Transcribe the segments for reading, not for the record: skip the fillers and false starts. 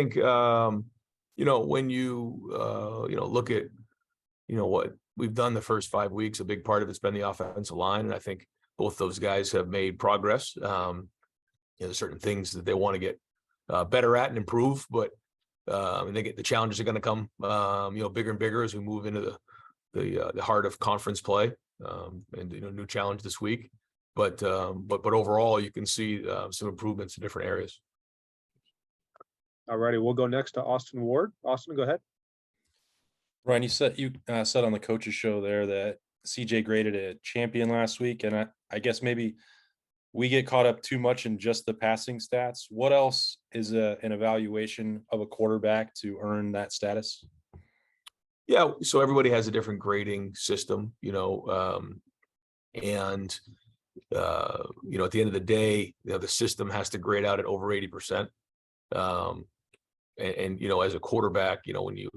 think, when you, look at, what we've done the first 5 weeks, a big part of it's been the offensive line. And I think both those guys have made progress. There's certain things that they want to get better at and improve, but and the challenges are going to come, bigger and bigger as we move into the heart of conference play, and new challenge this week. But overall, you can see some improvements in different areas. All righty, we'll go next to Austin Ward. Austin, go ahead. Ryan, you said on the coaches show there that CJ graded a champion last week, and I guess maybe we get caught up too much in just the passing stats. What else is an evaluation of a quarterback to earn that status? Yeah, so everybody has a different grading system, and at the end of the day, the system has to grade out at over 80%. And as a quarterback, when you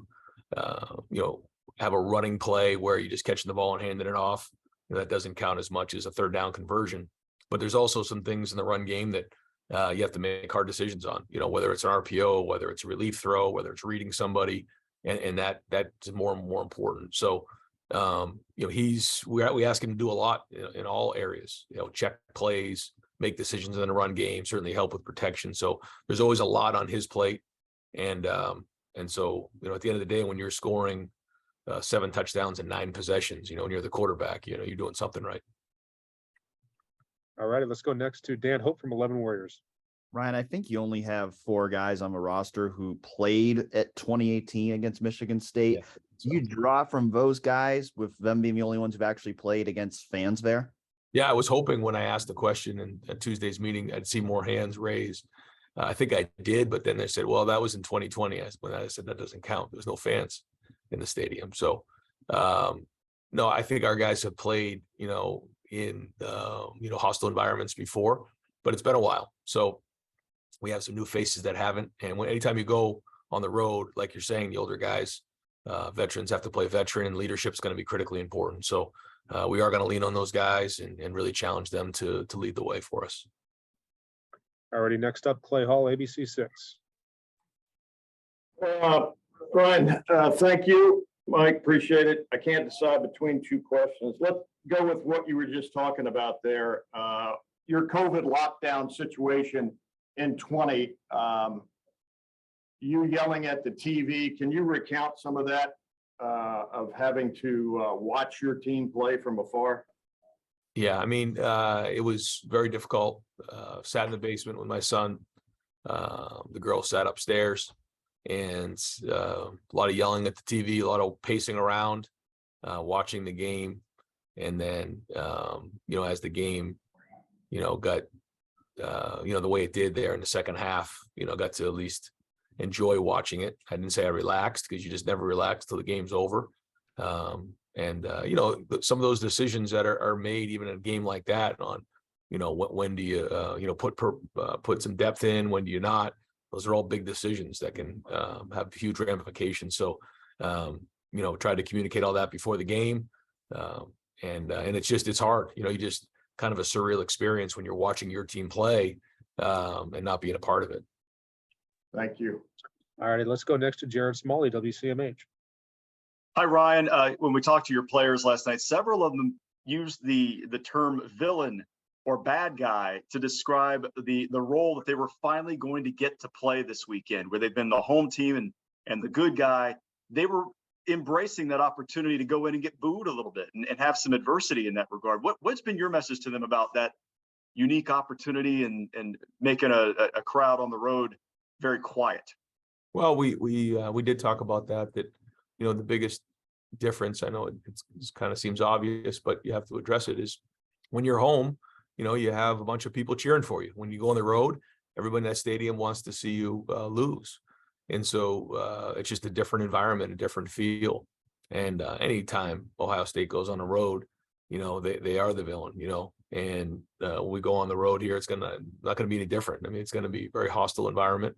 have a running play where you just catching the ball and handing it off, that doesn't count as much as a third down conversion. But there's also some things in the run game that you have to make hard decisions on, whether it's an RPO, whether it's a relief throw, whether it's reading somebody, and that's more and more important. So, we ask him to do a lot in all areas, check plays, make decisions in the run game, certainly help with protection. So there's always a lot on his plate. And so, at the end of the day, when you're scoring 7 touchdowns and 9 possessions, and you're the quarterback, you're doing something right. All righty, let's go next to Dan Hope from 11 Warriors. Ryan, I think you only have 4 guys on the roster who played at 2018 against Michigan State. Yeah, so. Do you draw from those guys with them being the only ones who've actually played against fans there? Yeah, I was hoping when I asked the question in Tuesday's meeting, I'd see more hands raised. I think I did, but then they said, well, that was in 2020. When I said that doesn't count. There was no fans in the stadium. So, no, I think our guys have played, in hostile environments before, but it's been a while. So we have some new faces that haven't. And anytime you go on the road, like you're saying, the older guys, veterans have to play veteran, and leadership is going to be critically important. So we are going to lean on those guys and really challenge them to lead the way for us. Alrighty, next up, Clay Hall, ABC 6. Brian, thank you. Mike, appreciate it. I can't decide between 2 questions. Let's go with what you were just talking about there. Your COVID lockdown situation in 20, you yelling at the TV. Can you recount some of that, of having to watch your team play from afar? Yeah, it was very difficult. Sat in the basement with my son. The girl sat upstairs, and a lot of yelling at the TV, a lot of pacing around, watching the game. And then, as the game, got, the way it did there in the second half, got to at least enjoy watching it. I didn't say I relaxed, because you just never relax till the game's over. And some of those decisions that are made even in a game like that on, when do you, put some depth in, when do you not? Those are all big decisions that can have huge ramifications. So, try to communicate all that before the game. And it's hard, you just kind of a surreal experience when you're watching your team play and not being a part of it. Thank you. All righty, let's go next to Jared Smalley, WCMH. Hi, Ryan. When we talked to your players last night, several of them used the term villain or bad guy to describe the role that they were finally going to get to play this weekend, where they've been the home team and the good guy. They were embracing that opportunity to go in and get booed a little bit and have some adversity in that regard. What's been your message to them about that unique opportunity and making a crowd on the road very quiet? Well, we did talk about that the biggest difference, I know it kind of seems obvious, but you have to address it, is when you're home, you have a bunch of people cheering for you. When you go on the road, everybody in that stadium wants to see you lose. And so it's just a different environment, a different feel. And anytime Ohio State goes on the road, they are the villain, and when we go on the road here, it's not going to be any different. It's going to be a very hostile environment,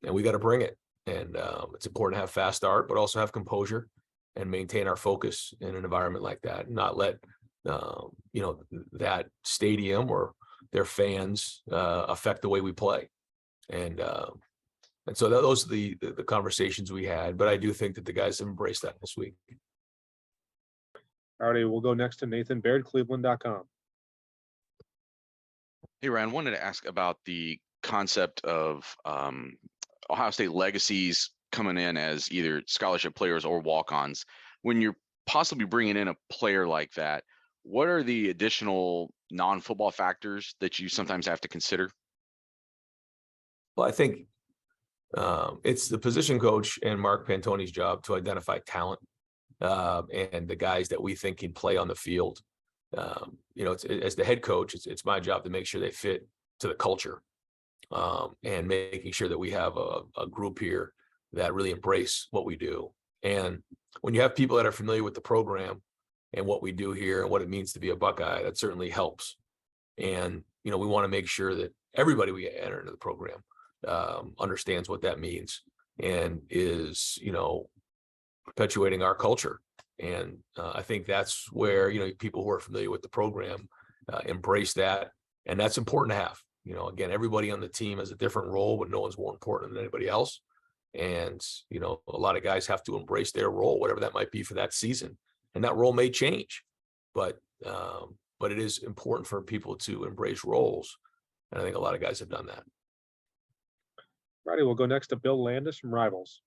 and we got to bring it. And it's important to have fast start, but also have composure and maintain our focus in an environment like that, and not let that stadium or their fans affect the way we play. And And so those are the conversations we had, but I do think that the guys have embraced that this week. All righty, we'll go next to Nathan Baird, Cleveland.com. Hey, Ryan, wanted to ask about the concept of Ohio State legacies coming in as either scholarship players or walk-ons. When you're possibly bringing in a player like that, what are the additional non-football factors that you sometimes have to consider? Well, I think it's the position coach and Mark Pantoni's job to identify talent and the guys that we think can play on the field. As the head coach, it's my job to make sure they fit to the culture and making sure that we have a group here that really embrace what we do. And when you have people that are familiar with the program and what we do here and what it means to be a Buckeye, that certainly helps. And, we want to make sure that everybody we enter into the program understands what that means and is, perpetuating our culture. And I think that's where, people who are familiar with the program embrace that. And that's important to have. Again, everybody on the team has a different role, but no one's more important than anybody else. And, a lot of guys have to embrace their role, whatever that might be for that season. And that role may change, but it is important for people to embrace roles. And I think a lot of guys have done that. Righty, we'll go next to Bill Landis from Rivals.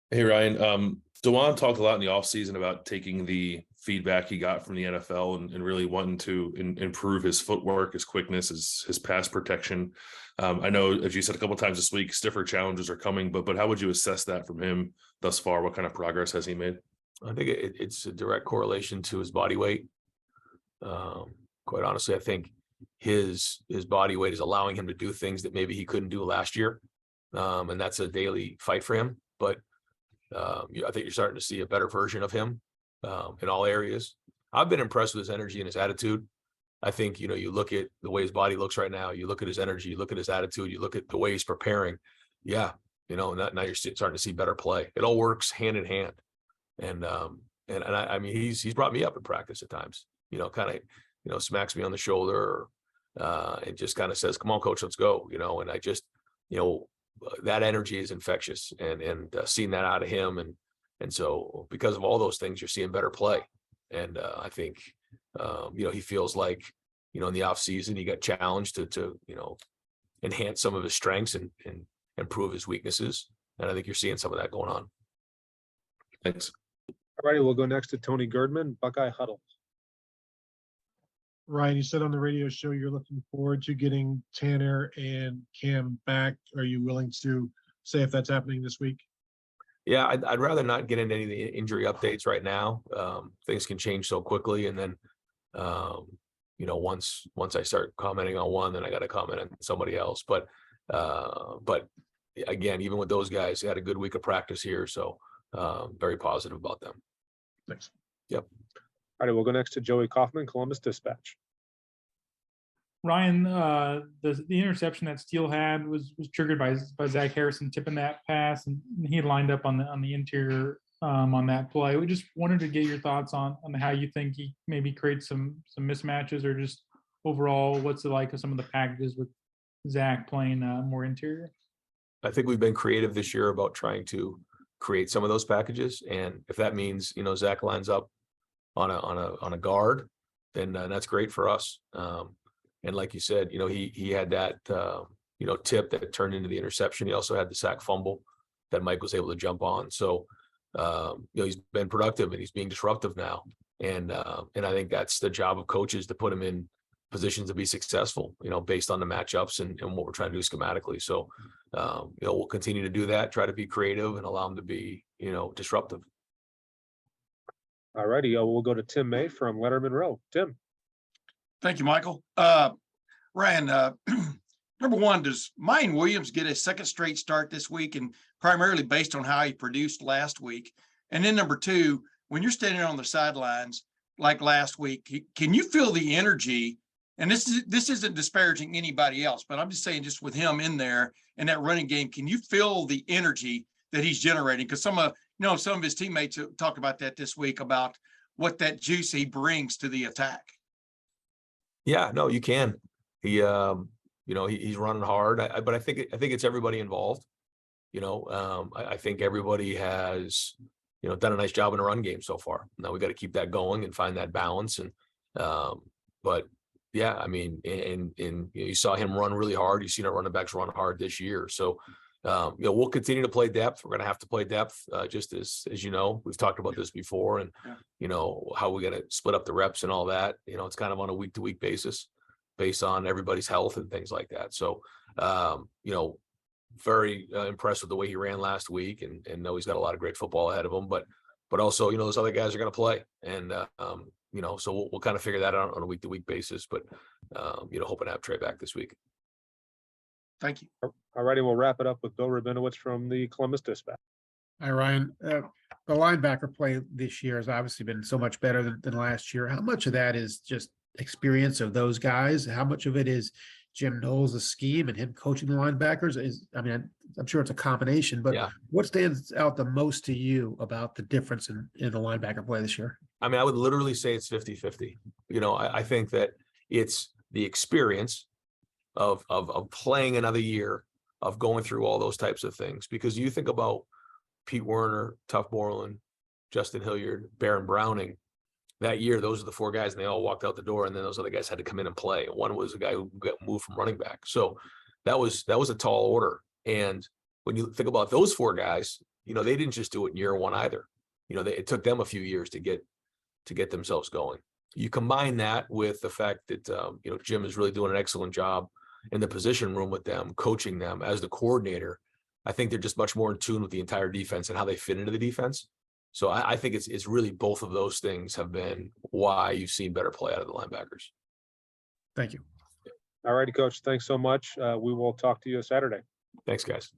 Hey, Ryan. DeJuan talked a lot in the offseason about taking the feedback he got from the NFL and really wanting to improve his footwork, his quickness, his pass protection. I know, as you said a couple of times this week, stiffer challenges are coming, but how would you assess that from him thus far? What kind of progress has he made? I think it's a direct correlation to his body weight. Quite honestly, I think his body weight is allowing him to do things that maybe he couldn't do last year. And that's a daily fight for him. But I think you're starting to see a better version of him in all areas. I've been impressed with his energy and his attitude. I think, you look at the way his body looks right now, you look at his energy, you look at his attitude, you look at the way he's preparing. Yeah. Now you're starting to see better play. It all works hand in hand. And I mean, he's brought me up in practice at times, kind of, smacks me on the shoulder and just kind of says, come on, coach, let's go, and I just, that energy is infectious and seeing that out of him. And so because of all those things, you're seeing better play. And I think, he feels like, in the off season, he got challenged to enhance some of his strengths and improve his weaknesses. And I think you're seeing some of that going on. Thanks. All righty, we'll go next to Tony Girdman, Buckeye Huddle. Ryan, you said on the radio show you're looking forward to getting Tanner and Cam back. Are you willing to say if that's happening this week? Yeah, I'd rather not get into any of the injury updates right now. Things can change so quickly. And then, once I start commenting on one, then I got to comment on somebody else. But again, even with those guys, they had a good week of practice here. So very positive about them. Thanks. All right, we'll go next to Joey Kaufman, Columbus Dispatch. Ryan, the interception that Steele had was triggered by Zach Harrison tipping that pass, and he had lined up on the interior on that play. We just wanted to get your thoughts on how you think he maybe creates some mismatches, or just overall what's it like of some of the packages with Zach playing more interior. I think we've been creative this year about trying to create some of those packages, and if that means Zach lines up on a guard, then that's great for us. And like you said, he had that tip that turned into the interception. He also had the sack fumble that Mike was able to jump on. So he's been productive and he's being disruptive now. And I think that's the job of coaches, to put him in positions to be successful, based on the matchups and what we're trying to do schematically. So we'll continue to do that, try to be creative and allow him to be disruptive. All righty, we'll go to Tim May from Letterman Row. Tim. Thank you, Michael. Ryan, number one, does Mayan Williams get a second straight start this week, and primarily based on how he produced last week? And then number two, when you're standing on the sidelines like last week, can you feel the energy? And this isn't disparaging anybody else, but I'm just saying, just with him in there in that running game, can you feel the energy that he's generating? Because some of his teammates talk about that this week, about what that juice he brings to the attack. Yeah, no, you can. He, You know, he's running hard, but I think it's everybody involved. You know, I think everybody has, you know, done a nice job in the run game so far. Now we got to keep that going and find that balance. And, but yeah, I mean, and you saw him run really hard. You've seen our running backs run hard this year. So, you know, we'll continue to play depth. We're going to have to play depth, just as you know, we've talked about this before, and you know how we're going to split up the reps and all that. You know, it's kind of on a week to week basis, based on everybody's health and things like that. So, you know, very impressed with the way he ran last week, and know he's got a lot of great football ahead of him. But also, you know, those other guys are going to play, and you know, so we'll kind of figure that out on a week to week basis. But you know, hoping to have Trey back this week. Thank you. All righty, we'll wrap it up with Bill Rabinowitz from the Columbus Dispatch. Hi, Ryan. The linebacker play this year has obviously been so much better than last year. How much of that is just experience of those guys? How much of it is Jim Knowles' scheme and him coaching the linebackers? I'm sure it's a combination, but what stands out the most to you about the difference in the linebacker play this year? I mean, I would literally say it's 50-50. You know, I think that it's the experience of playing another year, of going through all those types of things. Because you think about Pete Werner, Tuff Borland, Justin Hilliard, Baron Browning, that year, those are the four guys, and they all walked out the door, and then those other guys had to come in and play. One was a guy who got moved from running back. So that was a tall order. And when you think about those four guys, you know, they didn't just do it in year one either. You know, it took them a few years to get themselves going. You combine that with the fact that you know, Jim is really doing an excellent job in the position room with them, coaching them as the coordinator. I think they're just much more in tune with the entire defense and how they fit into the defense. So I think it's really both of those things have been why you've seen better play out of the linebackers. Thank you. All righty, Coach. Thanks so much. We will talk to you Saturday. Thanks, guys.